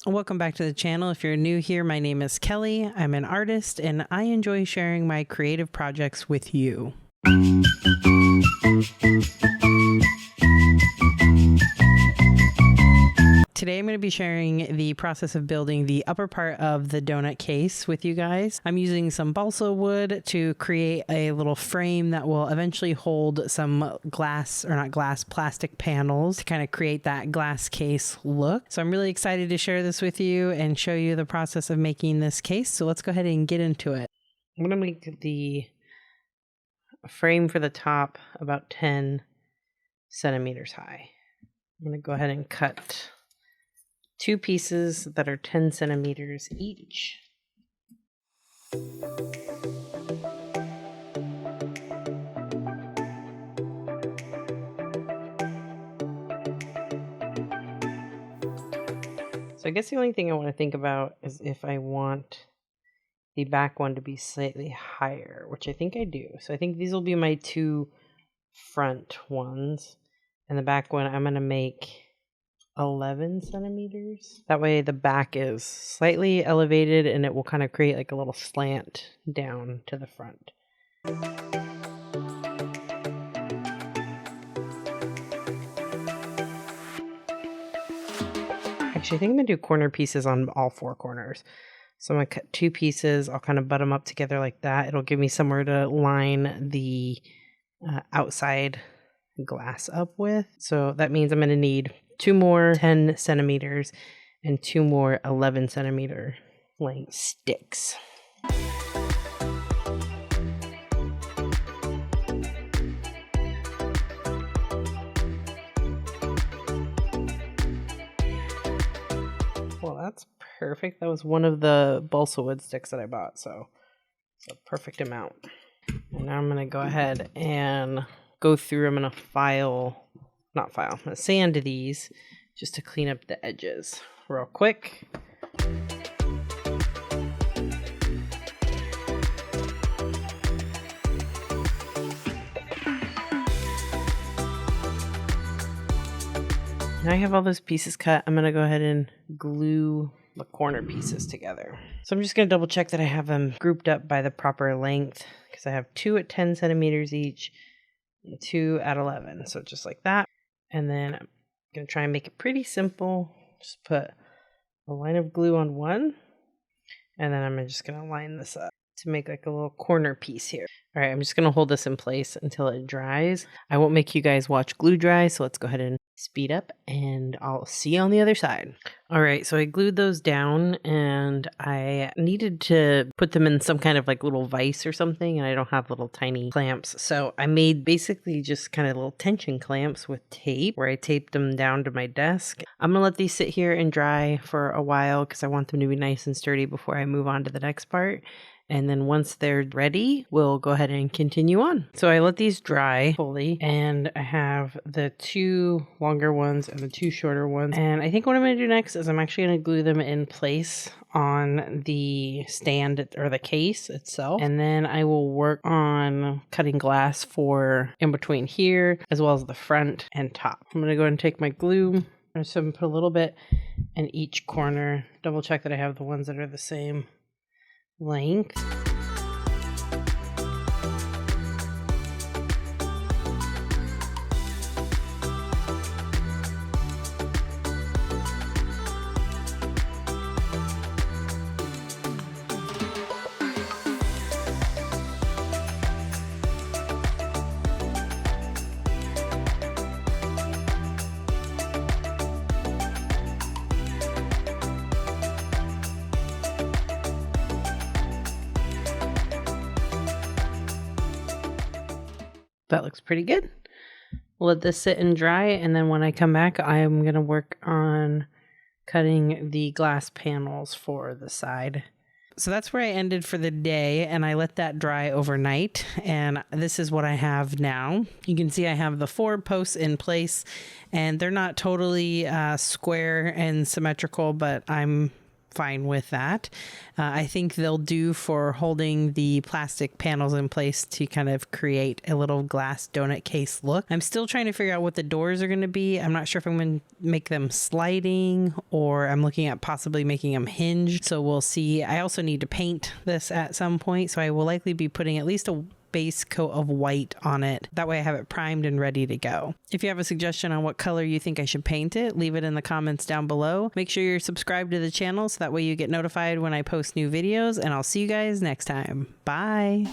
Welcome back to the channel. If you're new here, my name is Kelly. I'm an artist and I enjoy sharing my creative projects with you. Today I'm going to be sharing the process of building the upper part of the donut case with you guys. I'm using some balsa wood to create a little frame that will eventually hold some plastic panels to kind of create that glass case look. So I'm really excited to share this with you and show you the process of making this case. So let's go ahead and get into it. I'm going to make the frame for the top about 10 centimeters high. I'm going to go ahead and cut 2 pieces that are 10 centimeters each. So I guess the only thing I want to think about is if I want the back one to be slightly higher, which I think I do. So I think these will be my 2 front ones, and the back one I'm going to make 11 centimeters. That way the back is slightly elevated and it will kind of create like a little slant down to the front. Actually, I think I'm going to do corner pieces on all 4 corners. So I'm going to cut 2 pieces. I'll kind of butt them up together like that. It'll give me somewhere to line the outside glass up with. So that means I'm going to need 2 more 10 centimeters and 2 more 11 centimeter length sticks. Well, that's perfect. That was one of the balsa wood sticks that I bought, so it's a perfect amount. And now I'm going to go ahead and go through. I'm going to I'm going to sand these just to clean up the edges real quick. Now I have all those pieces cut. I'm going to go ahead and glue the corner pieces together. So I'm just going to double check that I have them grouped up by the proper length, because I have 2 at 10 centimeters each and 2 at 11. So just like that. And then I'm going to try and make it pretty simple. Just put a line of glue on one, and then I'm just going to line this up to make like a little corner piece here. All right, I'm just going to hold this in place until it dries. I won't make you guys watch glue dry, so let's go ahead and speed up and I'll see you on the other side. All right, so I glued those down and I needed to put them in some kind of like little vise or something, and I don't have little tiny clamps. So I made basically just kind of little tension clamps with tape where I taped them down to my desk. I'm gonna let these sit here and dry for a while because I want them to be nice and sturdy before I move on to the next part. And then once they're ready, we'll go ahead and continue on. So I let these dry fully, and I have the 2 longer ones and the 2 shorter ones. And I think what I'm going to do next is I'm actually going to glue them in place on the stand or the case itself. And then I will work on cutting glass for in between here, as well as the front and top. I'm going to go ahead and take my glue. I'm just going to put a little bit in each corner. Double check that I have the ones that are the same length. That looks pretty good. We'll let this sit and dry, and then when I come back, I'm going to work on cutting the glass panels for the side. So that's where I ended for the day, and I let that dry overnight, and this is what I have now. You can see I have the 4 posts in place, and they're not totally square and symmetrical, but I'm fine with that. I think they'll do for holding the plastic panels in place to kind of create a little glass donut case look. I'm still trying to figure out what the doors are going to be. I'm not sure if I'm going to make them sliding, or I'm looking at possibly making them hinged. So we'll see. I also need to paint this at some point, so I will likely be putting at least a base coat of white on it. That way I have it primed and ready to go. If you have a suggestion on what color you think I should paint it, leave it in the comments down below. Make sure you're subscribed to the channel so that way you get notified when I post new videos, and I'll see you guys next time. Bye!